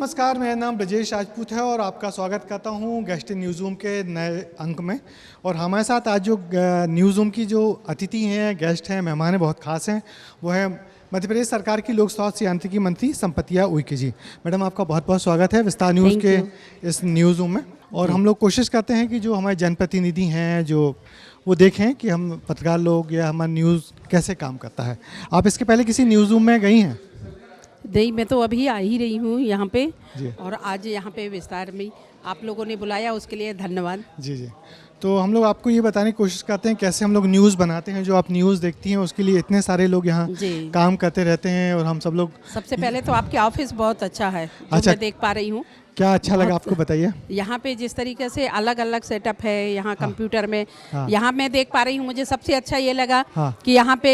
नमस्कार, मेरा नाम ब्रजेश राजपूत है और आपका स्वागत करता हूं गेस्ट इन न्यूज़रूम के नए अंक में। और हमारे साथ आज जो न्यूज़रूम की जो अतिथि हैं, गेस्ट हैं, मेहमान हैं, बहुत खास हैं। वो है मध्य प्रदेश सरकार की लोक स्वास्थ्य यांत्रिकी मंत्री संपतिया उइके जी। मैडम, आपका बहुत बहुत स्वागत है विस्तार न्यूज़ के इस न्यूज़रूम में। और हम लोग कोशिश करते हैं कि जो हमारे जनप्रतिनिधि हैं जो वो देखें कि हम पत्रकार लोग या हमारा न्यूज़ कैसे काम करता है। आप इसके पहले किसी न्यूज़रूम में गई हैं? नहीं, मैं तो अभी आ ही रही हूँ यहाँ पे। और आज यहाँ पे विस्तार में आप लोगों ने बुलाया, उसके लिए धन्यवाद। जी। तो हम लोग आपको ये बताने की कोशिश करते हैं कैसे हम लोग न्यूज़ बनाते हैं। जो आप न्यूज़ देखती हैं उसके लिए इतने सारे लोग यहाँ काम करते रहते हैं और हम सब लोग। सबसे पहले तो आपके ऑफिस बहुत अच्छा है, अच्छा, मैं देख पा रही हूँ। क्या अच्छा लगा आपको, बताइए। यहाँ पे जिस तरीके से अलग अलग सेटअप है यहाँ कंप्यूटर में, यहाँ मैं देख पा रही हूँ। मुझे सबसे अच्छा ये लगा कि यहाँ पे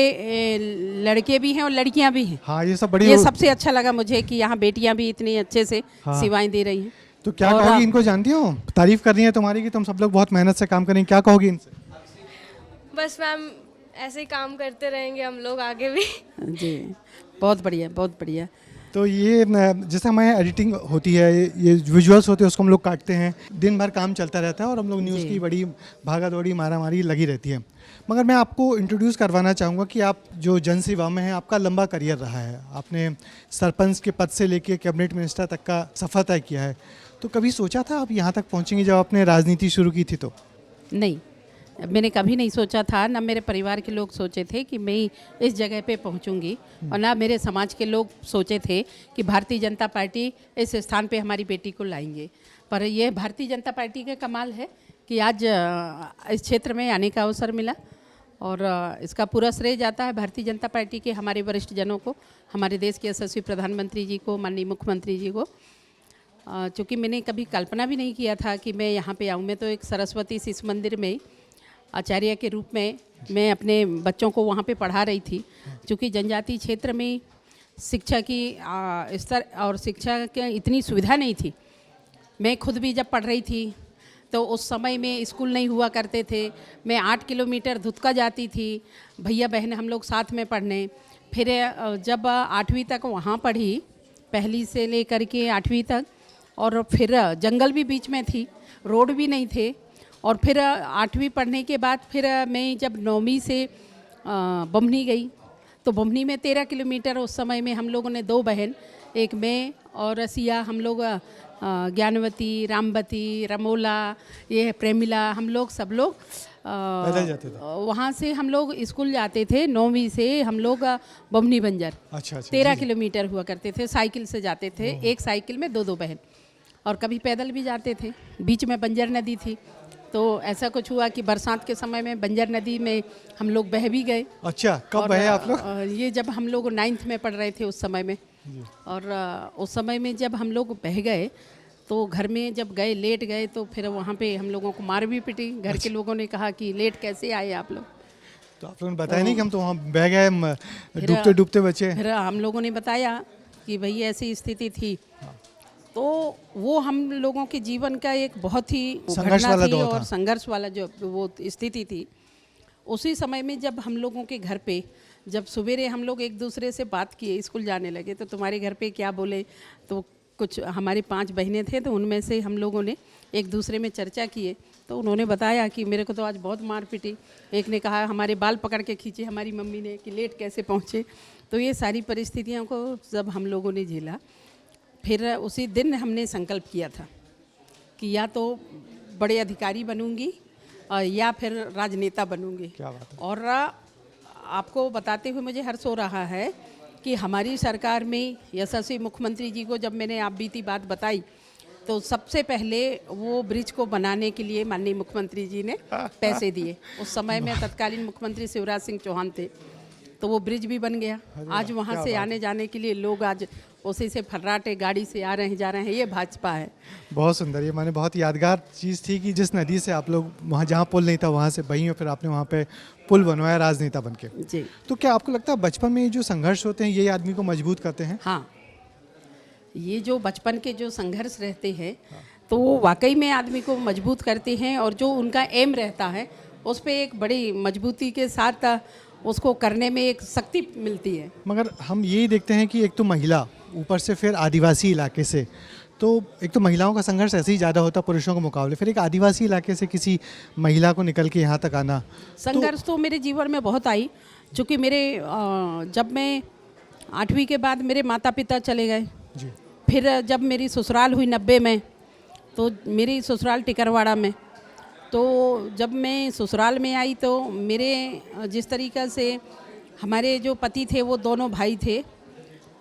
लड़के भी हैं और लड़कियाँ भी हैं। हाँ, ये सब बड़ी, ये सबसे अच्छा लगा मुझे कि यहाँ बेटियाँ भी इतनी अच्छे से सेवाएं दे रही हैं। तो क्या कहोगी इनको? जानती हो, तारीफ कर रही है तुम्हारी कि तुम सब लोग बहुत मेहनत से काम करेंगे। क्या कहोगी इनसे? बस मैम, ऐसे ही काम करते रहेंगे हम लोग आगे भी। जी, बहुत बढ़िया, बहुत बढ़िया। तो ये जैसे हमारे एडिटिंग होती है, ये विजुअल्स होते हैं, उसको हम लोग काटते हैं, दिन भर काम चलता रहता है और हम लोग न्यूज़ की बड़ी भागा दौड़ी मारामारी लगी रहती है। मगर मैं आपको इंट्रोड्यूस करवाना चाहूँगा कि आप जो जन सेवा में हैं, आपका लंबा करियर रहा है। आपने सरपंच के पद से लेकर कैबिनेट मिनिस्टर तक का सफ़र तय किया है। तो कभी सोचा था आप यहाँ तक पहुँचेंगे जब आपने राजनीति शुरू की थी? तो नहीं, मैंने कभी नहीं सोचा था, ना मेरे परिवार के लोग सोचे थे कि मैं इस जगह पे पहुंचूंगी, और ना मेरे समाज के लोग सोचे थे कि भारतीय जनता पार्टी इस स्थान पे हमारी बेटी को लाएंगे। पर यह भारतीय जनता पार्टी का कमाल है कि आज इस क्षेत्र में आने का अवसर मिला, और इसका पूरा श्रेय जाता है भारतीय जनता पार्टी के हमारे वरिष्ठ जनों को, हमारे देश के यशस्वी प्रधानमंत्री जी को, माननीय मुख्यमंत्री जी को। चूँकि मैंने कभी कल्पना भी नहीं किया था कि मैं यहाँ पे आऊँ। मैं तो एक सरस्वती शिशु मंदिर में आचार्य के रूप में मैं अपने बच्चों को वहाँ पे पढ़ा रही थी। क्योंकि जनजातीय क्षेत्र में शिक्षा की स्तर और शिक्षा की इतनी सुविधा नहीं थी। मैं खुद भी जब पढ़ रही थी तो उस समय में स्कूल नहीं हुआ करते थे। मैं 8 किलोमीटर धुतका जाती थी, भैया बहन हम लोग साथ में पढ़ने। फिर जब 8वीं तक वहाँ पढ़ी, पहली से लेकर के 8वीं तक, और फिर जंगल भी बीच में थी, रोड भी नहीं थे। और फिर 8वीं पढ़ने के बाद फिर मैं जब 9वीं से बमनी गई, तो बमनी में 13 किलोमीटर, उस समय में हम लोगों ने 2 बहन, एक मैं और रसिया, हम लोग ज्ञानवती, रामवती, रमोला, ये प्रेमिला, हम लोग सब लोग वहाँ से हम लोग स्कूल जाते थे। 9वीं से हम लोग बमनी बंजर 13 किलोमीटर हुआ करते थे, साइकिल से जाते थे। एक साइकिल में 2-2 बहन, और कभी पैदल भी जाते थे। बीच में बंजर नदी थी, तो ऐसा कुछ हुआ कि बरसात के समय में बंजर नदी में हम लोग बह भी गए। अच्छा, कब बहे आप लोग? ये जब हम लोग 9th में पढ़ रहे थे उस समय में। और उस समय में जब हम लोग बह गए तो घर में जब गए, लेट गए, तो फिर वहाँ पे हम लोगों को मार भी पिटी। घर के लोगों ने कहा कि लेट कैसे आए आप लोग? तो आप लोगों ने बताया नहीं कि हम तो वहाँ बह गए, डूबते डूबते बचे? फिर हम लोगों ने बताया कि भाई ऐसी स्थिति थी। तो वो हम लोगों के जीवन का एक बहुत ही घटना थी और संघर्ष वाला जो वो स्थिति थी। उसी समय में जब हम लोगों के घर पे, जब सवेरे हम लोग एक दूसरे से बात किए, स्कूल जाने लगे, तो तुम्हारे घर पे क्या बोले, तो कुछ हमारे 5 बहनें थे, तो उनमें से हम लोगों ने एक दूसरे में चर्चा किए, तो उन्होंने बताया कि मेरे को तो आज बहुत मार पिटी। एक ने कहा हमारे बाल पकड़ के खींचे हमारी मम्मी ने कि लेट कैसे पहुँचे। तो ये सारी परिस्थितियों को जब हम लोगों ने झेला, फिर उसी दिन हमने संकल्प किया था कि या तो बड़े अधिकारी बनूंगी या फिर राजनेता बनूंगी। क्या बात है। और आपको बताते हुए मुझे हर्ष हो रहा है कि हमारी सरकार में यशस्वी मुख्यमंत्री जी को जब मैंने आप बीती बात बताई, तो सबसे पहले वो ब्रिज को बनाने के लिए माननीय मुख्यमंत्री जी ने पैसे दिए। उस समय में तत्कालीन मुख्यमंत्री शिवराज सिंह चौहान थे, तो वो ब्रिज भी बन गया। आज वहाँ से आने जाने के लिए लोग आज उसी से फर्राटे गाड़ी से आ रहे हैं, जा रहे हैं। ये भाजपा है। बहुत सुंदर। ये माने बहुत यादगार चीज़ थी कि जिस नदी से आप लोग वहाँ, जहाँ पुल नहीं था, वहाँ से बही, और फिर आपने वहाँ पे पुल बनवाया राजनेता बन के। जी। तो क्या आपको लगता है बचपन में जो संघर्ष होते हैं ये आदमी को मजबूत करते हैं? हाँ, ये जो बचपन के जो संघर्ष रहते हैं, तो वो वाकई में आदमी को मजबूत करते हैं, और जो उनका एम रहता है उस पर एक बड़ी मजबूती के साथ उसको करने में एक शक्ति मिलती है। मगर हम यही देखते हैं कि एक तो महिला, ऊपर से फिर आदिवासी इलाके से, तो एक तो महिलाओं का संघर्ष ऐसे ही ज़्यादा होता पुरुषों के मुकाबले, फिर एक आदिवासी इलाके से किसी महिला को निकल के यहाँ तक आना। संघर्ष तो मेरे जीवन में बहुत आई, क्योंकि मेरे जब मैं 8वीं के बाद मेरे माता पिता चले गए। जी। फिर जब मेरी ससुराल हुई 90 में, तो मेरी ससुराल टिकरवाड़ा में। तो जब मैं ससुराल में आई तो मेरे जिस तरीक़ा से हमारे जो पति थे वो दोनों भाई थे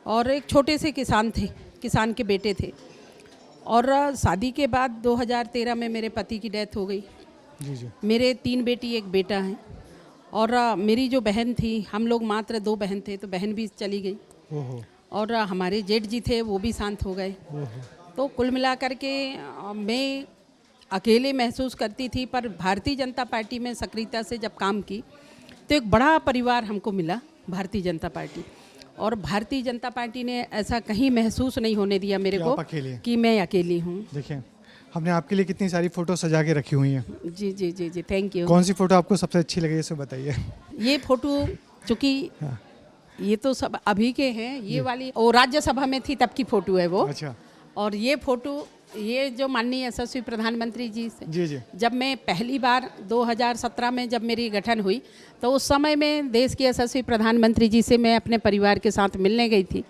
और एक छोटे से किसान थे, किसान के बेटे थे। और शादी के बाद 2013 में मेरे पति की डेथ हो गई। जी जी। मेरे 3 बेटी एक बेटा है। और मेरी जो बहन थी, हम लोग मात्र 2 बहन थे, तो बहन भी चली गई। ओहो। और हमारे जेठ जी थे वो भी शांत हो गए। तो कुल मिलाकर के मैं अकेले महसूस करती थी, पर भारतीय जनता पार्टी में सक्रियता से जब काम की तो एक बड़ा परिवार हमको मिला, भारतीय जनता पार्टी। और भारतीय जनता पार्टी ने ऐसा कहीं महसूस नहीं होने दिया मेरे को कि मैं अकेली हूँ। देखिए, हमने आपके लिए कितनी सारी फ़ोटो सजा के रखी हुई हैं। जी जी जी जी, थैंक यू। कौन सी फ़ोटो आपको सबसे अच्छी लगी, इसे बताइए। ये फ़ोटो चूँकि ये तो सब अभी के हैं, ये वाली वो राज्यसभा में थी तब की फ़ोटो है वो। अच्छा। और ये फ़ोटो, ये जो माननीय यशस्वी प्रधानमंत्री जी से जी जी। जब मैं पहली बार 2017 में जब मेरी गठन हुई, तो उस समय में देश के यशस्वी प्रधानमंत्री जी से मैं अपने परिवार के साथ मिलने गई थी,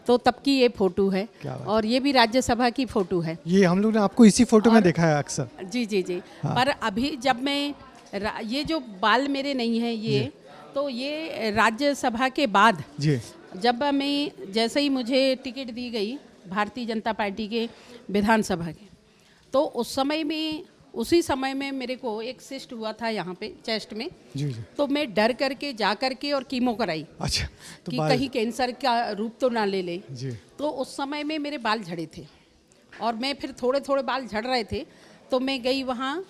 तो तब की ये फ़ोटो है। और ये भी राज्यसभा की फ़ोटो है। ये हम लोग ने आपको इसी फ़ोटो में देखा है अक्सर। जी जी जी। हाँ। पर अभी जब मैं ये जो बाल मेरे नहीं हैं ये, तो ये राज्यसभा के बाद जी, जब मैं जैसे ही मुझे टिकट दी गई भारतीय जनता पार्टी के विधानसभा के, तो उस समय में उसी समय में मेरे को एक सिस्ट हुआ था यहाँ पे चेस्ट में। जी जी। तो मैं डर करके जा करके और कीमो कराई। अच्छा। तो कि कहीं कैंसर का रूप तो ना ले ले। जी। तो उस समय में मेरे बाल झड़े थे और मैं फिर थोड़े थोड़े बाल झड़ रहे थे, तो मैं गई वहाँ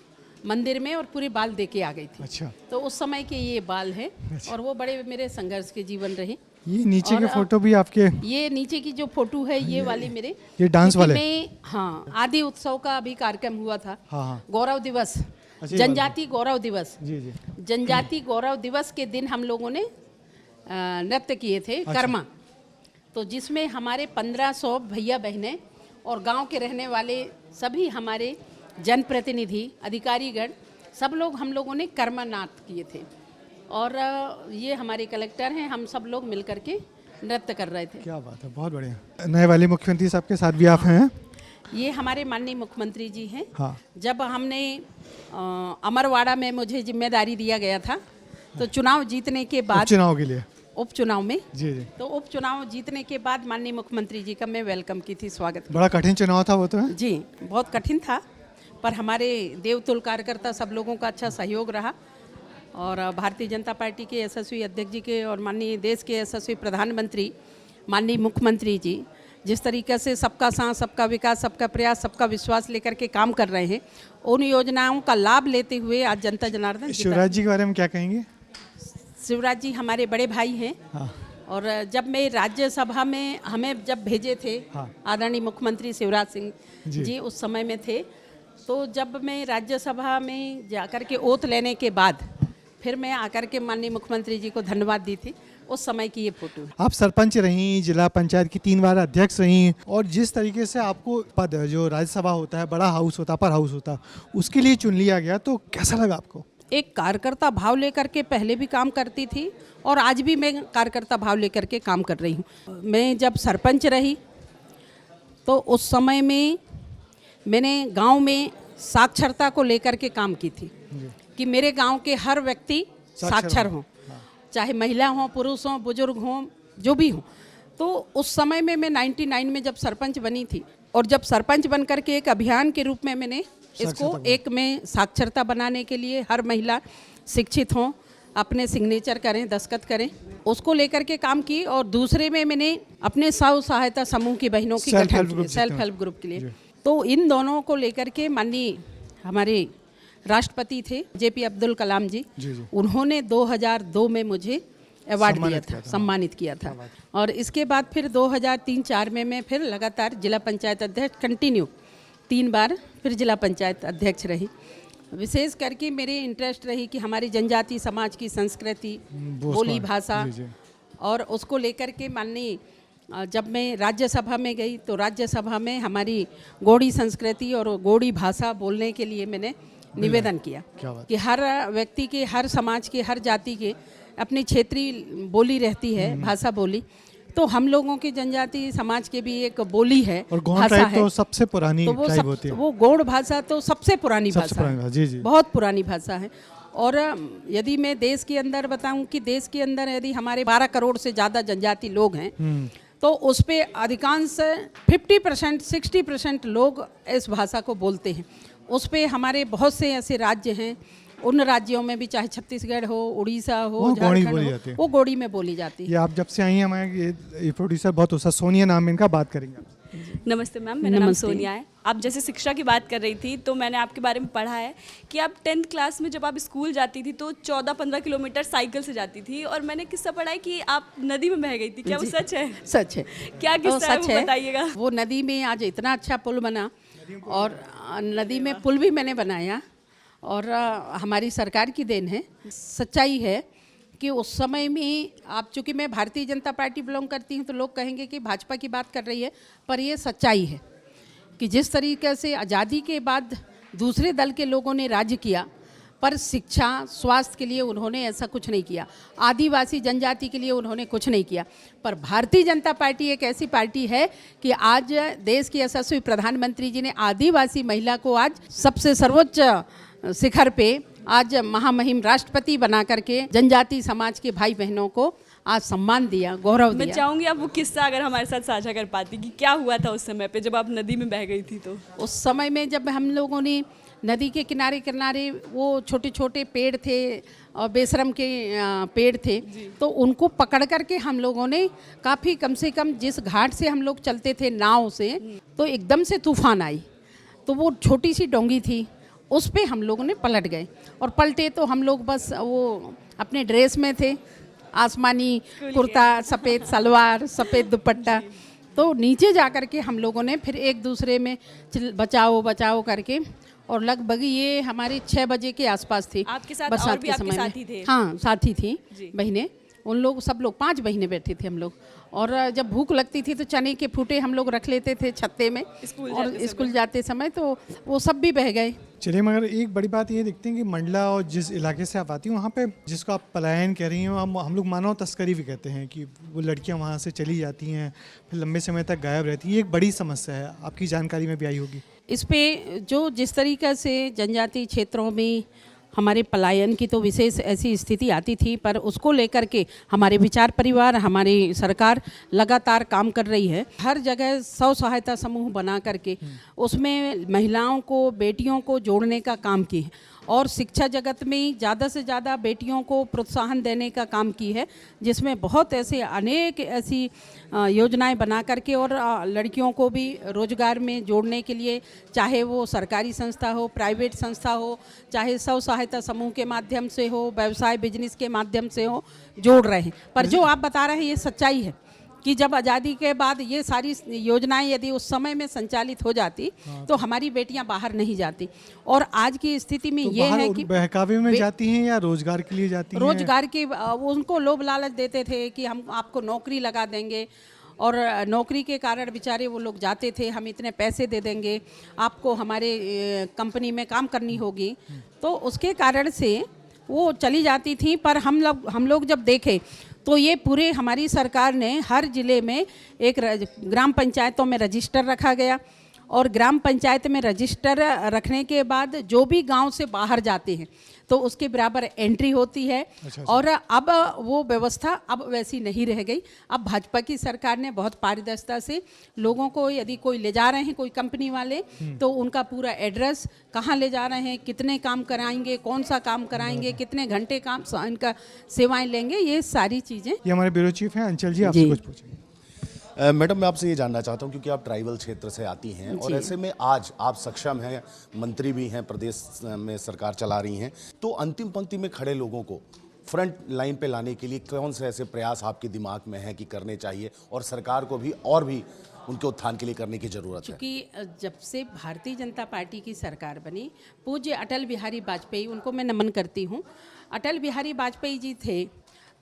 मंदिर में और पूरे बाल दे के आ गई थी। अच्छा। तो उस समय के ये बाल हैं। अच्छा। और वो बड़े मेरे संघर्ष के जीवन रहे। ये नीचे के फोटो भी आपके? ये नीचे की जो फोटो है ये वाली मेरे, ये डांस वाले? मैं, हाँ, आदि उत्सव का अभी कार्यक्रम हुआ था। हाँ। गौरव दिवस, जनजाति गौरव दिवस। जी जी। जनजाति गौरव दिवस के दिन हम लोगों ने नृत्य किए थे। अच्छा। कर्मा, तो जिसमें हमारे 1500 भैया बहनें और गांव के रहने वाले सभी हमारे जनप्रतिनिधि अधिकारीगण सब लोग हम लोगों ने कर्मा नाट्य किए थे। और ये हमारे कलेक्टर हैं, हम सब लोग मिलकर के नृत्य कर रहे थे। क्या बात है, बहुत बढ़िया। नए वाले मुख्यमंत्री साहब के साथ भी आप हैं? ये हमारे माननीय मुख्यमंत्री जी हैं। हाँ। जब हमने अमरवाड़ा में मुझे जिम्मेदारी दिया गया था, तो चुनाव जीतने के बाद, उपचुनाव के लिए, उपचुनाव में, जी जी, तो उपचुनाव जीतने के बाद माननीय मुख्यमंत्री जी का मैं वेलकम की थी, स्वागत। बड़ा कठिन चुनाव था वो तो है? जी, बहुत कठिन था, पर हमारे देवतुल्य कार्यकर्ता सब लोगों का अच्छा सहयोग रहा। और भारतीय जनता पार्टी के यशस्वी अध्यक्ष जी के और माननीय देश के यशस्वी प्रधानमंत्री माननीय मुख्यमंत्री जी जिस तरीके से सबका साथ, सबका विकास, सबका प्रयास, सबका विश्वास लेकर के काम कर रहे हैं, उन योजनाओं का लाभ लेते हुए आज जनता जनार्दन। शिवराज जी के बारे में क्या कहेंगे? शिवराज जी हमारे बड़े भाई हैं। हाँ। और जब मैं राज्यसभा में हमें जब भेजे थे, हाँ, आदरणीय मुख्यमंत्री शिवराज सिंह जी उस समय में थे, तो जब मैं राज्यसभा में जाकर के ओथ लेने के बाद फिर मैं आकर के माननीय मुख्यमंत्री जी को धन्यवाद दी थी। उस समय की ये फोटो। आप सरपंच रहीं, जिला पंचायत की 3 बार अध्यक्ष रहीं, और जिस तरीके से आपको पद जो राज्यसभा होता है, बड़ा हाउस होता, अपर हाउस होता, उसके लिए चुन लिया गया, तो कैसा लगा आपको? एक कार्यकर्ता भाव लेकर के पहले भी काम करती थी और आज भी मैं कार्यकर्ता भाव लेकर के काम कर रही हूँ। मैं जब सरपंच रही तो उस समय में मैंने गांव में साक्षरता को लेकर के काम की थी कि मेरे गांव के हर व्यक्ति साक्षर हों, चाहे महिला हों, पुरुष हों, बुजुर्ग हों, जो भी हों। तो उस समय में मैं 99 में जब सरपंच बनी थी, और जब सरपंच बन करके एक अभियान के रूप में मैंने इसको एक में साक्षरता बनाने के लिए हर महिला शिक्षित हों, अपने सिग्नेचर करें, दस्तखत करें, उसको लेकर के काम की। और दूसरे में मैंने अपने स्व सहायता समूह की बहनों की गठन की, सेल्फ हेल्प ग्रुप के लिए। तो इन दोनों को लेकर के माननीय हमारे राष्ट्रपति थे जेपी अब्दुल कलाम जी, उन्होंने 2002 में मुझे अवार्ड दिया था, सम्मानित किया था। और इसके बाद फिर 2003-04 में मैं फिर लगातार जिला पंचायत अध्यक्ष कंटिन्यू 3 बार फिर जिला पंचायत अध्यक्ष रही। विशेष करके मेरे इंटरेस्ट रही कि हमारी जनजाति समाज की संस्कृति, बोली, भाषा, और उसको लेकर के माननीय जब मैं राज्यसभा में गई तो राज्यसभा में हमारी गोड़ी संस्कृति और गोड़ी भाषा बोलने के लिए मैंने निवेदन किया क्या बात। कि हर व्यक्ति के, हर समाज के, हर जाति के अपनी क्षेत्रीय बोली रहती है, भाषा बोली। तो हम लोगों की जनजाति समाज के भी एक बोली है, और गौंड भाषा ट्राइब है। तो सबसे पुरानी तो वो ट्राइब होती है। वो गौड़ भाषा तो सबसे पुरानी सबसे भाषा पुरानी है, भाषा, जी, जी। बहुत पुरानी भाषा है। और यदि मैं देश के अंदर बताऊं कि देश के अंदर यदि हमारे 12 करोड़ से ज़्यादा जनजाति लोग हैं, तो उस पे अधिकांश 50% 60% लोग इस भाषा को बोलते हैं। उस पे हमारे बहुत से ऐसे राज्य हैं, उन राज्यों में भी चाहे छत्तीसगढ़ हो, उड़ीसा हो, वहाँ गौड़ी झारखंड बोली हो, जाती है। वो गोड़ी में बोली जाती है। ये आप जब से आई हैं हमारे ये प्रोड्यूसर बहुत उत्साह, सोनिया नाम है इनका, बात करेंगे आप। नमस्ते मैम, मेरा नाम नमस्ते। सोनिया है। आप जैसे शिक्षा की बात कर रही थी तो मैंने आपके बारे में पढ़ा है कि आप 10th क्लास में जब आप स्कूल जाती थी तो 14-15 किलोमीटर साइकिल से जाती थी, और मैंने किस्सा पढ़ा है कि आप नदी में बह गई थी। क्या वो सच है? सच है। क्या तो किस्सा है सच वो बताइएगा। वो नदी में आज इतना अच्छा पुल बना, और नदी में पुल भी मैंने बनाया, और हमारी सरकार की देन है। सच्चाई है कि उस समय में, आप चूँकि मैं भारतीय जनता पार्टी बिलोंग करती हूँ तो लोग कहेंगे कि भाजपा की बात कर रही है, पर ये सच्चाई है कि जिस तरीके से आज़ादी के बाद दूसरे दल के लोगों ने राज्य किया, पर शिक्षा, स्वास्थ्य के लिए उन्होंने ऐसा कुछ नहीं किया, आदिवासी जनजाति के लिए उन्होंने कुछ नहीं किया। पर भारतीय जनता पार्टी एक ऐसी पार्टी है कि आज देश की यशस्वी प्रधानमंत्री जी ने आदिवासी महिला को आज सबसे सर्वोच्च शिखर पे आज महामहिम राष्ट्रपति बना करके जनजाति समाज के भाई बहनों को आज सम्मान दिया, गौरव मैं दिया। चाहूंगी आप वो किस्सा अगर हमारे साथ साझा कर पाती कि क्या हुआ था उस समय पे जब आप नदी में बह गई थी। तो उस समय में जब हम लोगों ने नदी के किनारे किनारे वो छोटे छोटे पेड़ थे और बेशरम के पेड़ थे, तो उनको पकड़ करके हम लोगों ने काफ़ी, कम से कम जिस घाट से हम लोग चलते थे नाव से, तो एकदम से तूफान आई, तो वो छोटी सी डोंगी थी, उस पे हम लोगों ने पलट गए। और पलटे तो हम लोग बस वो अपने ड्रेस में थे, आसमानी कुर्ता, सफ़ेद सलवार, सफ़ेद दुपट्टा। तो नीचे जा कर के हम लोगों ने फिर एक दूसरे में बचाओ बचाओ करके, और लगभग ये हमारे 6 बजे के आसपास थी। आपके साथ बरसात और भी के आपके समय में। साथी थे? हाँ, साथी थी जी। बहनें, उन लोग सब लोग 5 बहनें बैठी थी हम लोग। और जब भूख लगती थी तो चने के फूटे हम लोग रख लेते थे छत्ते में, और स्कूल जाते समय तो वो सब भी बह गए। चलिए, मगर एक बड़ी बात ये देखते हैं कि मंडला और जिस इलाके से आप आती हैं वहाँ पे, जिसको आप पलायन कह रही हैं, हम लोग मानव तस्करी भी कहते हैं कि वो लड़कियाँ वहाँ से चली जाती हैं, फिर लंबे समय तक गायब रहती हैं। ये एक बड़ी समस्या है, आपकी जानकारी में भी आई होगी। इस पे जो जिस तरीक़े से जनजातीय क्षेत्रों में हमारे पलायन की तो विशेष ऐसी स्थिति आती थी, पर उसको लेकर के हमारे विचार परिवार, हमारी सरकार लगातार काम कर रही है। हर जगह स्व सहायता समूह बना करके उसमें महिलाओं को, बेटियों को जोड़ने का काम की है, और शिक्षा जगत में ज़्यादा से ज़्यादा बेटियों को प्रोत्साहन देने का काम की है, जिसमें बहुत ऐसे अनेक ऐसी योजनाएं बना करके और लड़कियों को भी रोजगार में जोड़ने के लिए, चाहे वो सरकारी संस्था हो, प्राइवेट संस्था हो, चाहे स्व सहायता समूह के माध्यम से हो, व्यवसाय बिजनेस के माध्यम से हो, जोड़ रहे हैं। पर जो आप बता रहे हैं ये सच्चाई है कि जब आज़ादी के बाद ये सारी योजनाएं यदि उस समय में संचालित हो जाती तो हमारी बेटियां बाहर नहीं जाती। और आज की स्थिति में तो ये है कि बहकावे में जाती हैं या रोजगार के लिए जाती हैं? रोजगार के उनको लोभ लालच देते थे कि हम आपको नौकरी लगा देंगे, और नौकरी के कारण बेचारे वो लोग जाते थे, हम इतने पैसे दे देंगे, आपको हमारे कंपनी में काम करनी होगी। तो उसके कारण से वो चली जाती थी। पर हम लोग जब देखे तो ये पूरे हमारी सरकार ने हर ज़िले में एक ग्राम पंचायतों में रजिस्टर रखा गया, और ग्राम पंचायत में रजिस्टर रखने के बाद जो भी गांव से बाहर जाते हैं तो उसके बराबर एंट्री होती है। अच्छा। और अब वो व्यवस्था अब वैसी नहीं रह गई। अब भाजपा की सरकार ने बहुत पारदर्शिता से लोगों को, यदि कोई ले जा रहे हैं कोई कंपनी वाले, तो उनका पूरा एड्रेस, कहाँ ले जा रहे हैं, कितने काम कराएंगे, कौन सा काम कराएंगे, कितने घंटे काम इनका सेवाएं लेंगे, ये सारी चीज़ें। ये हमारे ब्यूरो चीफ हैं अंचल जी, आपसे कुछ पूछेंगे। मैडम, मैं आपसे ये जानना चाहता हूँ क्योंकि आप ट्राइबल क्षेत्र से आती हैं और ऐसे में आज आप सक्षम हैं, मंत्री भी हैं, प्रदेश में सरकार चला रही हैं, तो अंतिम पंक्ति में खड़े लोगों को फ्रंट लाइन पे लाने के लिए कौन से ऐसे प्रयास आपके दिमाग में हैं कि करने चाहिए और सरकार को भी और भी उनके उत्थान के लिए करने की ज़रूरत है? क्योंकि जब से भारतीय जनता पार्टी की सरकार बनी, पूज्य अटल बिहारी वाजपेयी, उनको मैं नमन करती हूँ। अटल बिहारी वाजपेयी जी थे,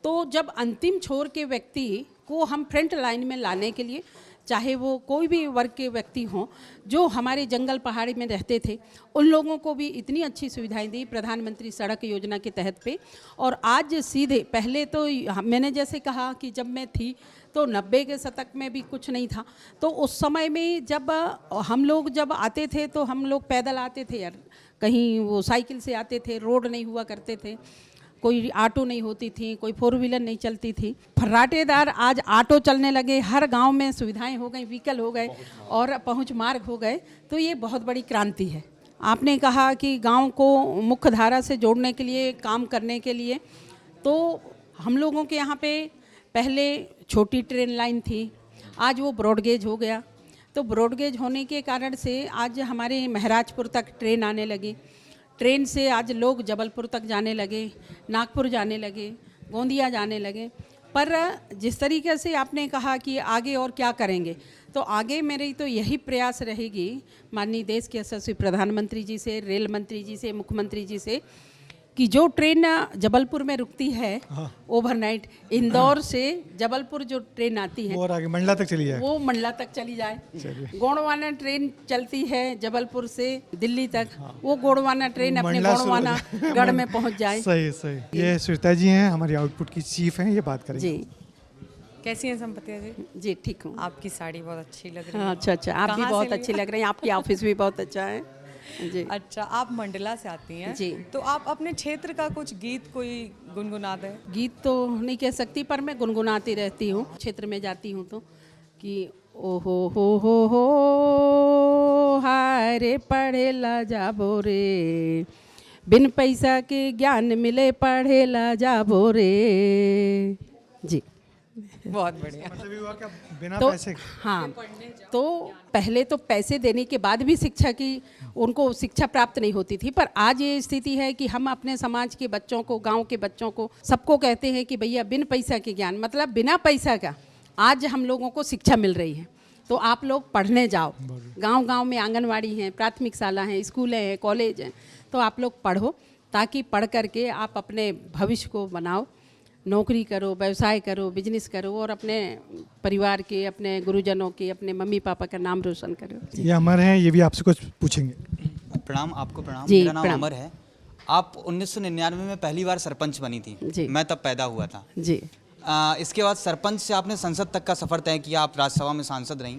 तो जब अंतिम छोर के व्यक्ति को हम फ्रंट लाइन में लाने के लिए, चाहे वो कोई भी वर्ग के व्यक्ति हों जो हमारे जंगल पहाड़ी में रहते थे, उन लोगों को भी इतनी अच्छी सुविधाएं दी प्रधानमंत्री सड़क योजना के तहत पे। और आज सीधे, पहले तो मैंने जैसे कहा कि जब मैं थी तो 90 के शतक में भी कुछ नहीं था, तो उस समय में जब हम लोग जब आते थे तो हम लोग पैदल आते थे यार, कहीं वो साइकिल से आते थे, रोड नहीं हुआ करते थे, कोई ऑटो नहीं होती थी, कोई 4 व्हीलर नहीं चलती थी। फर्राटेदार आज ऑटो चलने लगे, हर गांव में सुविधाएं हो गई, व्हीकल हो गए और पहुंच मार्ग हो गए, तो ये बहुत बड़ी क्रांति है। आपने कहा कि गांव को मुख्य धारा से जोड़ने के लिए, काम करने के लिए, तो हम लोगों के यहाँ पे पहले छोटी ट्रेन लाइन थी, आज वो ब्रॉडगेज हो गया। तो ब्रॉडगेज होने के कारण से आज हमारे महराजपुर तक ट्रेन आने लगी। ट्रेन से आज लोग जबलपुर तक जाने लगे, नागपुर जाने लगे, गोंदिया जाने लगे। पर जिस तरीके से आपने कहा कि आगे और क्या करेंगे, तो आगे मेरी तो यही प्रयास रहेगी माननीय देश के यशस्वी प्रधानमंत्री जी से, रेल मंत्री जी से, मुख्यमंत्री जी से, कि जो ट्रेन जबलपुर में रुकती है ओवरनाइट, इंदौर से जबलपुर जो ट्रेन आती है और आगे मंडला तक चली जाए, वो मंडला तक चली जाए। गोंडवाना ट्रेन चलती है जबलपुर से दिल्ली तक, वो गोंडवाना ट्रेन अपने मंडला से गोंडवाना गढ़ में पहुंच जाए। सही सही। ये श्वेता जी हैं, हमारी आउटपुट की चीफ हैं, ये बात करेंगे। जी कैसी हैं संपत्तिया जी? जी ठीक हूँ। आपकी साड़ी बहुत अच्छी लग रही है। हाँ, अच्छा, आप भी कहाँ से बहुत ली? अच्छी लग रही हैं, आपकी ऑफिस भी बहुत अच्छा है जी। अच्छा, आप मंडला से आती हैं जी। तो आप अपने क्षेत्र का कुछ गीत कोई गुनगुना दें। गीत तो नहीं कह सकती, पर मैं गुनगुनाती रहती हूँ क्षेत्र में जाती हूँ तो, कि ओ हो हाय रे पढ़ेला जाबो रे, बिन पैसा के ज्ञान मिले पढ़ेला जाबो रे। जी बहुत बढ़िया। मतलब ये हुआ कि बिना तो पैसे हाँ, तो पहले तो पैसे देने के बाद भी शिक्षा की उनको शिक्षा प्राप्त नहीं होती थी, पर आज ये स्थिति है कि हम अपने समाज के बच्चों को, गांव के बच्चों को, सबको कहते हैं कि भैया बिन पैसा के ज्ञान, मतलब बिना पैसा का आज हम लोगों को शिक्षा मिल रही है। तो आप लोग पढ़ने जाओ, गांव-गांव में आंगनवाड़ी हैं, प्राथमिक शाला हैं, स्कूल हैं, कॉलेज हैं, तो आप लोग पढ़ो, ताकि पढ़ करके आप अपने भविष्य को बनाओ, नौकरी करो, व्यवसाय करो, बिजनेस करो और अपने परिवार के, अपने गुरुजनों के, अपने मम्मी पापा का नाम रोशन करो। ये अमर हैं, ये भी आपसे कुछ पूछेंगे। प्रणाम, आपको प्रणाम। जी, मेरा नाम प्रणाम। अमर है। आप 1999 में पहली बार सरपंच बनी थी, जी। मैं तब पैदा हुआ था। जी इसके बाद सरपंच से आपने संसद तक का सफ़र तय किया, आप राज्यसभा में सांसद रहीं।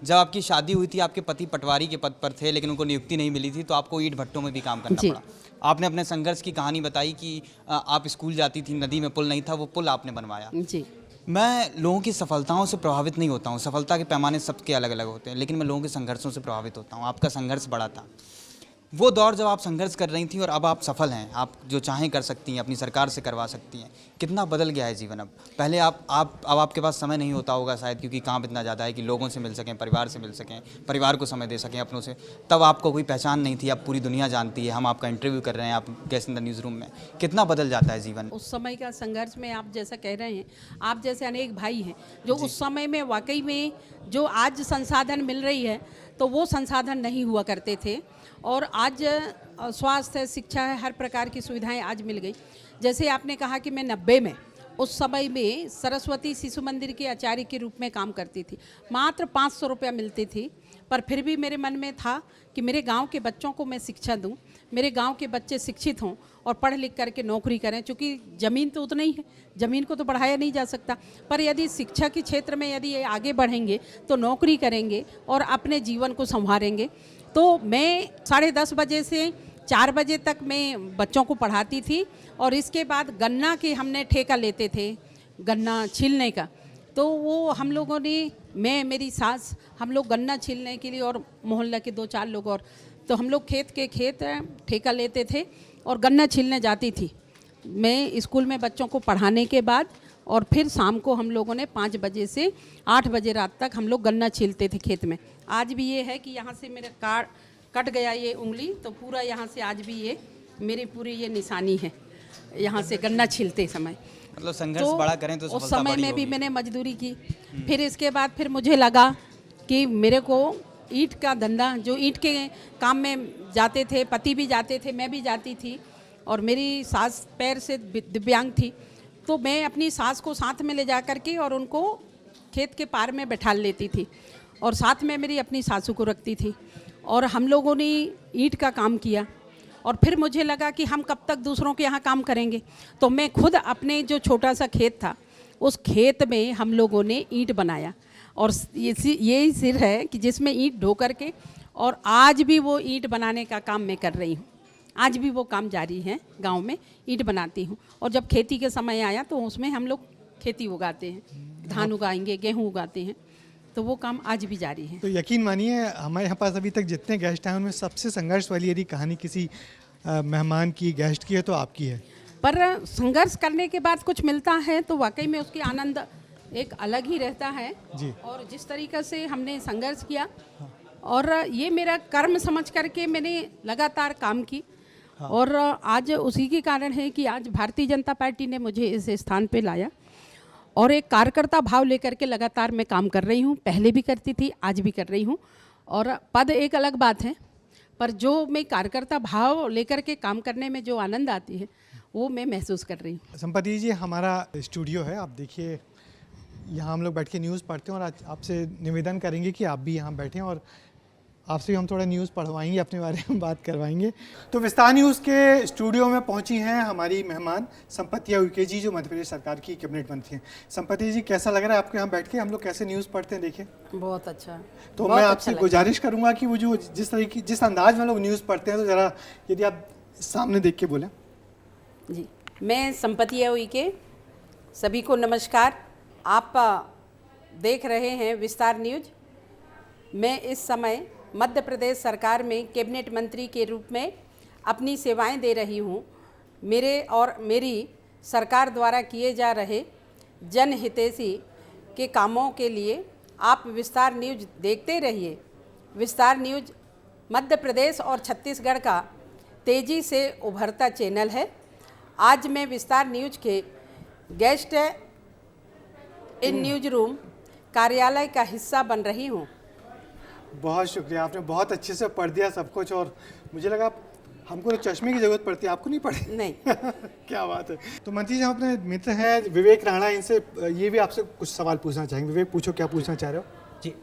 जब आपकी शादी हुई थी, आपके पति पटवारी के पद पर थे, लेकिन उनको नियुक्ति नहीं मिली थी, तो आपको ईंट भट्टों में भी काम करना जी। पड़ा। आपने अपने संघर्ष की कहानी बताई कि आप स्कूल जाती थी, नदी में पुल नहीं था, वो पुल आपने बनवाया। जी मैं लोगों की सफलताओं से प्रभावित नहीं होता हूँ, सफलता के पैमाने सबके अलग अलग होते हैं, लेकिन मैं लोगों के संघर्षों से प्रभावित होता हूँ। आपका संघर्ष बड़ा था, वो दौर जब आप संघर्ष कर रही थी और अब आप सफल हैं, आप जो चाहें कर सकती हैं, अपनी सरकार से करवा सकती हैं। कितना बदल गया है जीवन अब। पहले अब आपके पास समय नहीं होता होगा शायद, क्योंकि काम इतना ज़्यादा है कि लोगों से मिल सकें, परिवार से मिल सकें, परिवार को समय दे सकें अपनों से। तब आपको कोई पहचान नहीं थी, अब पूरी दुनिया जानती है, हम आपका इंटरव्यू कर रहे हैं, आप guest in the news room में। कितना बदल जाता है जीवन। उस समय का संघर्ष में आप जैसा कह रहे हैं, आप जैसे अनेक भाई हैं जो उस समय में वाकई में जो आज संसाधन मिल रही है, तो वो संसाधन नहीं हुआ करते थे। और आज स्वास्थ्य, शिक्षा, हर प्रकार की सुविधाएं आज मिल गई। जैसे आपने कहा कि मैं 90 में, उस समय में सरस्वती शिशु मंदिर के आचार्य के रूप में काम करती थी, मात्र 500 रुपया मिलती थी, पर फिर भी मेरे मन में था कि मेरे गांव के बच्चों को मैं शिक्षा दूं, मेरे गांव के बच्चे शिक्षित हों और पढ़ लिख करके नौकरी करें। क्योंकि ज़मीन तो उतना ही है, ज़मीन को तो बढ़ाया नहीं जा सकता, पर यदि शिक्षा के क्षेत्र में यदि ये आगे बढ़ेंगे तो नौकरी करेंगे और अपने जीवन को संवारेंगे। तो मैं 10:30 बजे से 4 बजे तक मैं बच्चों को पढ़ाती थी, और इसके बाद गन्ना के हमने ठेका लेते थे, गन्ना छीलने का। तो वो हम लोगों ने, मैं, मेरी सास, हम लोग गन्ना छीलने के लिए, और मोहल्ला के 2-4 लोग, और तो हम लोग खेत ठेका लेते थे और गन्ना छीलने जाती थी मैं स्कूल में बच्चों को पढ़ाने के बाद। और फिर शाम को हम लोगों ने 5 बजे से 8 बजे रात तक हम लोग गन्ना छीलते थे खेत में। आज भी ये है कि यहाँ से मेरा कट गया ये उंगली, तो पूरा यहाँ से आज भी ये मेरी पूरी ये निशानी है, यहाँ से गन्ना छीलते समय। मतलब संघर्ष बड़ा करें तो उस सफलता समय बड़ी में भी होगी। मैंने मजदूरी की। फिर इसके बाद फिर मुझे लगा कि मेरे को ईंट का धंधा, जो ईंट के काम में जाते थे, पति भी जाते थे, मैं भी जाती थी, और मेरी सास पैर से दिव्यांग थी, तो मैं अपनी सास को साथ में ले जा करके और उनको खेत के पार में बैठा लेती थी और साथ में मेरी अपनी सासू को रखती थी और हम लोगों ने ईंट का काम किया। और फिर मुझे लगा कि हम कब तक दूसरों के यहाँ काम करेंगे, तो मैं खुद अपने जो छोटा सा खेत था उस खेत में हम लोगों ने ईंट बनाया और यही सिर है कि जिसमें ईंट ढो करके, और आज भी वो ईंट बनाने का काम मैं कर रही हूँ। आज भी वो काम जारी है, गांव में ईंट बनाती हूँ। और जब खेती के समय आया तो उसमें हम लोग खेती उगाते हैं, धान उगाएंगे, गेहूँ उगाते हैं, तो वो काम आज भी जारी है। तो यकीन मानिए हमारे यहाँ पास अभी तक जितने गेस्ट आए उनमें सबसे संघर्ष वाली यदि कहानी किसी मेहमान की, गेस्ट की है तो आपकी है। पर संघर्ष करने के बाद कुछ मिलता है तो वाकई में उसकी आनंद एक अलग ही रहता है जी। और जिस तरीक़े से हमने संघर्ष किया और ये मेरा कर्म समझ करके मैंने लगातार काम की और आज उसी के कारण है कि आज भारतीय जनता पार्टी ने मुझे इस स्थान पे लाया और एक कार्यकर्ता भाव लेकर के लगातार मैं काम कर रही हूँ। पहले भी करती थी, आज भी कर रही हूँ। और पद एक अलग बात है, पर जो मैं कार्यकर्ता भाव लेकर के काम करने में जो आनंद आती है वो मैं महसूस कर रही हूँ। संपत्ति जी, हमारा स्टूडियो है, आप देखिए यहाँ हम लोग बैठ के न्यूज़ पढ़ते हैं और आज आपसे निवेदन करेंगे कि आप भी यहाँ बैठें और आपसे हम थोड़ा न्यूज़ पढ़वाएंगे, अपने बारे में बात करवाएंगे। तो विस्तार न्यूज़ के स्टूडियो में पहुंची हैं हमारी मेहमान संपत्ति उइके जी, जो मध्य प्रदेश सरकार की कैबिनेट मंत्री हैं। संपत्ति जी, कैसा लग रहा है आपको यहाँ बैठ के? हम लोग कैसे न्यूज़ पढ़ते हैं, देखिए। बहुत अच्छा। तो मैं आपसे गुजारिश करूँगा कि वो जो जिस अंदाज में लोग न्यूज़ पढ़ते हैं, तो ज़रा यदि आप सामने देख के बोलें। जी, मैं संपत्ति उइके, सभी को नमस्कार। आप देख रहे हैं विस्तार न्यूज। मैं इस समय मध्य प्रदेश सरकार में कैबिनेट मंत्री के रूप में अपनी सेवाएं दे रही हूं। मेरे और मेरी सरकार द्वारा किए जा रहे जनहितैषी के कामों के लिए आप विस्तार न्यूज देखते रहिए। विस्तार न्यूज मध्य प्रदेश और छत्तीसगढ़ का तेज़ी से उभरता चैनल है। आज मैं विस्तार न्यूज के गेस्ट इन न्यूज रूम कार्यालय का हिस्सा बन रही हूँ। बहुत शुक्रिया, आपने बहुत अच्छे से पढ़ दिया सब कुछ और मुझे लगा हमको तो चश्मे की जरूरत पड़ती है, आपको नहीं पड़ी? नहीं। क्या बात है। तो मंत्री जी, हम अपने मित्र हैं विवेक राणा, इनसे ये भी आपसे कुछ सवाल पूछना चाहेंगे। विवेक, पूछो, क्या पूछना चाह रहे हो? जी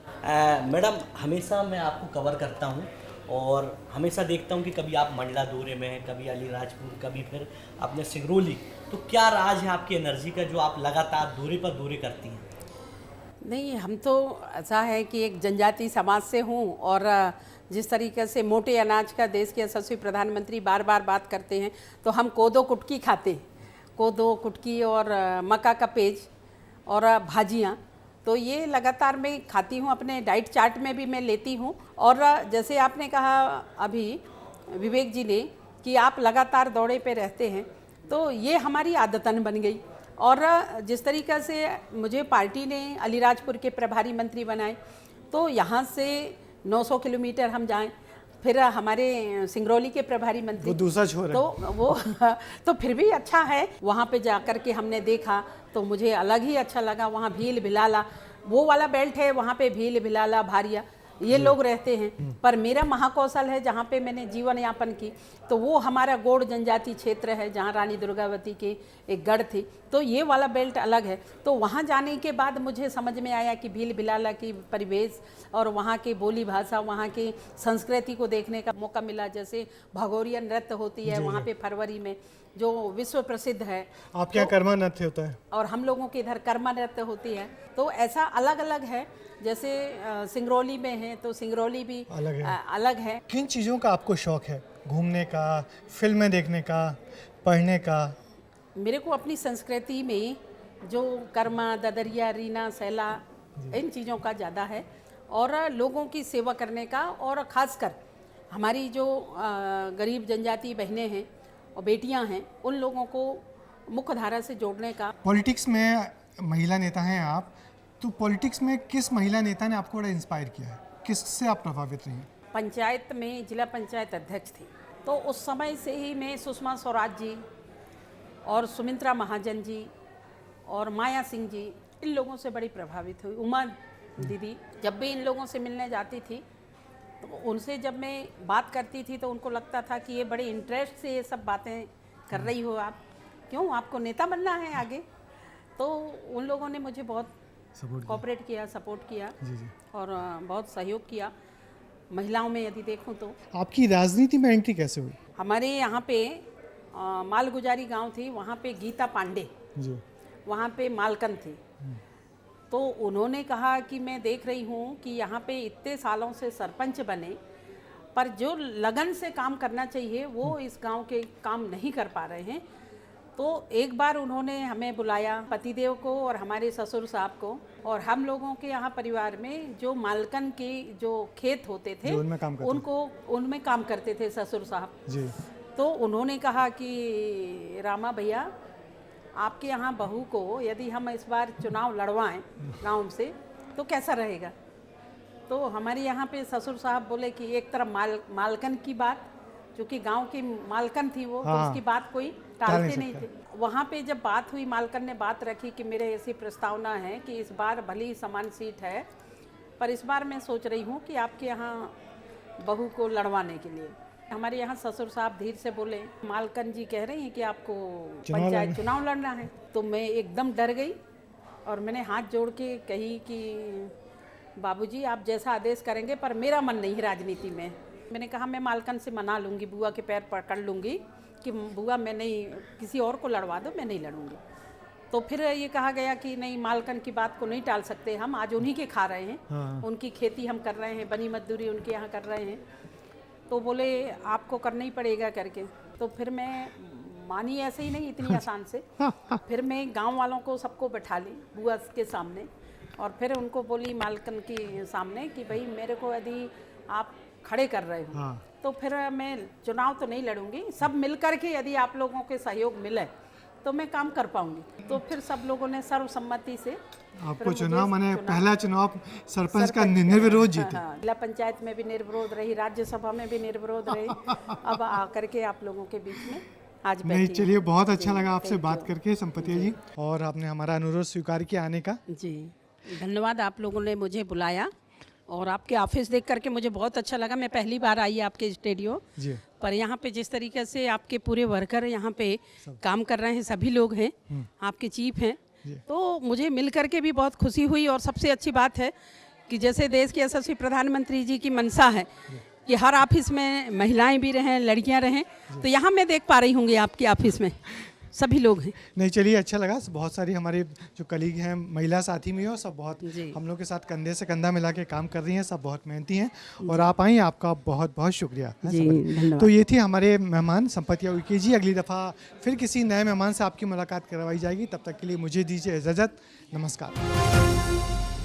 मैडम, हमेशा मैं आपको कवर करता हूँ और हमेशा देखता हूँ कि कभी आप मंडला दौरे में हैं, कभी अलीराजपुर, कभी फिर आपने सिंगरौली। तो क्या राज है आपकी एनर्जी का जो आप लगातार दौरे पर दौरे करती हैं? नहीं, हम तो ऐसा है कि एक जनजाति समाज से हूँ और जिस तरीके से मोटे अनाज का देश के यशस्वी प्रधानमंत्री बार बार बात करते हैं, तो हम कोदो कुटकी खाते हैं। कोदो कुटकी और मक्का का पेज और भाजियाँ, तो ये लगातार मैं खाती हूँ, अपने डाइट चार्ट में भी मैं लेती हूँ। और जैसे आपने कहा अभी विवेक जी ने कि आप लगातार दौरे पे रहते हैं, तो ये हमारी आदतन बन गई। और जिस तरीक़े से मुझे पार्टी ने अलीराजपुर के प्रभारी मंत्री बनाए, तो यहाँ से 900 किलोमीटर हम जाएं, फिर हमारे सिंगरौली के प्रभारी मंत्री, वो दूसरा छोर है, तो वो तो फिर भी अच्छा है। वहाँ पे जाकर के हमने देखा तो मुझे अलग ही अच्छा लगा। वहाँ भील भिलाला, वो वाला बेल्ट है, वहाँ पे भील भिलाला भारिया ये लोग रहते हैं। पर मेरा महाकौशल है जहाँ पे मैंने जीवन यापन की, तो वो हमारा गोड़ जनजाति क्षेत्र है जहाँ रानी दुर्गावती के एक गढ़ थी, तो ये वाला बेल्ट अलग है। तो वहाँ जाने के बाद मुझे समझ में आया कि भील भिलाला की परिवेश और वहाँ की बोली भाषा, वहाँ की संस्कृति को देखने का मौका मिला। जैसे भगोरिया नृत्य होती है वहाँ पे फरवरी में, जो विश्व प्रसिद्ध है। आपके यहाँ कर्मा नृत्य होता है और हम लोगों के इधर कर्मा नृत्य होती है। तो ऐसा अलग अलग है। जैसे सिंगरौली में है तो सिंगरौली भी अलग है। किन चीज़ों का आपको शौक है? घूमने का, फिल्में देखने का, पढ़ने का? मेरे को अपनी संस्कृति में जो कर्मा, ददरिया, रीना, सैला, इन चीज़ों का ज़्यादा है और लोगों की सेवा करने का, और ख़ासकर हमारी जो गरीब जनजाति बहनें हैं और बेटियां हैं, उन लोगों को मुख्य धारा से जोड़ने का। पॉलिटिक्स में महिला नेता हैं आप, तो पॉलिटिक्स में किस महिला नेता ने आपको बड़ा इंस्पायर किया है? किससे आप प्रभावित रही हैं? पंचायत में जिला पंचायत अध्यक्ष थी, तो उस समय से ही मैं सुषमा स्वराज जी और सुमित्रा महाजन जी और माया सिंह जी, इन लोगों से बड़ी प्रभावित हुई। उमा दीदी, जब भी इन लोगों से मिलने जाती थी तो उनसे जब मैं बात करती थी तो उनको लगता था कि ये बड़े इंटरेस्ट से ये सब बातें कर रही हो आप, क्यों आपको नेता बनना है आगे? तो उन लोगों ने मुझे बहुत कोऑपरेट किया, सपोर्ट किया जी जी। और बहुत सहयोग किया। महिलाओं में यदि देखूं तो आपकी राजनीति में एंट्री कैसे हुई? हमारे यहाँ पे मालगुजारी गांव थी, वहाँ पे गीता पांडे, जी वहाँ पे मालकन थी। तो उन्होंने कहा कि मैं देख रही हूँ कि यहाँ पे इतने सालों से सरपंच बने पर जो लगन से काम करना चाहिए वो इस गांव के काम नहीं कर पा रहे हैं। तो एक बार उन्होंने हमें बुलाया, पतिदेव को और हमारे ससुर साहब को, और हम लोगों के यहाँ परिवार में जो मालकन के जो खेत होते थे जो उनमें काम करते उनमें काम करते थे ससुर साहब। जी। तो उन्होंने कहा कि रामा भैया, आपके यहाँ बहू को यदि हम इस बार चुनाव लड़वाएं गांव से तो कैसा रहेगा? तो हमारे यहाँ पे ससुर साहब बोले कि एक तरफ मालकन की बात, क्योंकि गांव की मालकन थी वो, तो हाँ। उसकी बात कोई टालते नहीं थे। वहाँ पे जब बात हुई, मालकन ने बात रखी कि मेरे ऐसी प्रस्तावना है कि इस बार भली ही समान सीट है पर इस बार मैं सोच रही हूँ कि आपके यहाँ बहू को लड़वाने के लिए। हमारे यहाँ ससुर साहब धीरे से बोले, मालकन जी कह रही हैं कि आपको पंचायत चुनाव लड़ना है। तो मैं एकदम डर गई और मैंने हाथ जोड़ के कही कि बाबूजी आप जैसा आदेश करेंगे, पर मेरा मन नहीं है राजनीति में। मैंने कहा मैं मालकन से मना लूँगी, बुआ के पैर पकड़ लूँगी कि बुआ मैं नहीं, किसी और को लड़वा दो, मैं नहीं लड़ूँगी। तो फिर ये कहा गया कि नहीं, मालकन की बात को नहीं टाल सकते हम, आज उन्हीं के खा रहे हैं। हाँ। उनकी खेती हम कर रहे हैं, बनी मजदूरी उनके यहाँ कर रहे हैं, तो बोले आपको करना ही पड़ेगा करके। तो फिर मैं मानी ऐसे ही नहीं इतनी आसान से। फिर मैं गांव वालों को सबको बैठा ली बुआ के सामने और फिर उनको बोली मालकन के सामने कि भाई मेरे को यदि आप खड़े कर रहे हो हाँ। तो फिर मैं चुनाव तो नहीं लड़ूंगी, सब मिल कर के यदि आप लोगों के सहयोग मिले तो मैं काम कर पाऊंगी। तो फिर सब लोगों ने सर्वसम्मति से आपको चुनाव, माने पहला चुनाव सरपंच का निर्विरोध जीते। हाँ, जिला पंचायत में भी निर्विरोध रही, राज्यसभा में भी निर्विरोध रही। अब आकर के आप लोगों के बीच में आज नहीं, बैठी चलिए हूँ। बहुत अच्छा जी, लगा आपसे thank बात you। करके संपतिया जी, और आपने हमारा अनुरोध स्वीकार किया आने का। जी धन्यवाद, आप लोगों ने मुझे बुलाया और आपके ऑफिस देख करके मुझे बहुत अच्छा लगा। मैं पहली बार आई आपके स्टूडियो जी। पर, यहाँ पे जिस तरीके से आपके पूरे वर्कर यहाँ पे काम कर रहे हैं, सभी लोग हैं, आपके चीफ हैं, तो मुझे मिल करके भी बहुत खुशी हुई। और सबसे अच्छी बात है कि जैसे देश के यशस्वी प्रधानमंत्री जी की मंशा है कि हर ऑफिस में महिलाएं भी रहें, लड़कियां रहें, तो यहाँ मैं देख पा रही होंगी आपके ऑफिस में सभी लोग हैं। नहीं, चलिए अच्छा लगा। बहुत सारी हमारे जो कलीग हैं, महिला साथी में हो, सब बहुत जी। हम लोग के साथ कंधे से कंधा मिला के काम कर रही हैं, सब बहुत मेहनती हैं और आप आई, आपका बहुत बहुत शुक्रिया। जी, धन्यवाद। तो ये थी हमारे मेहमान संपतिया उइके जी। अगली दफ़ा फिर किसी नए मेहमान से आपकी मुलाकात करवाई जाएगी, तब तक के लिए मुझे दीजिए इजाज़त। नमस्कार।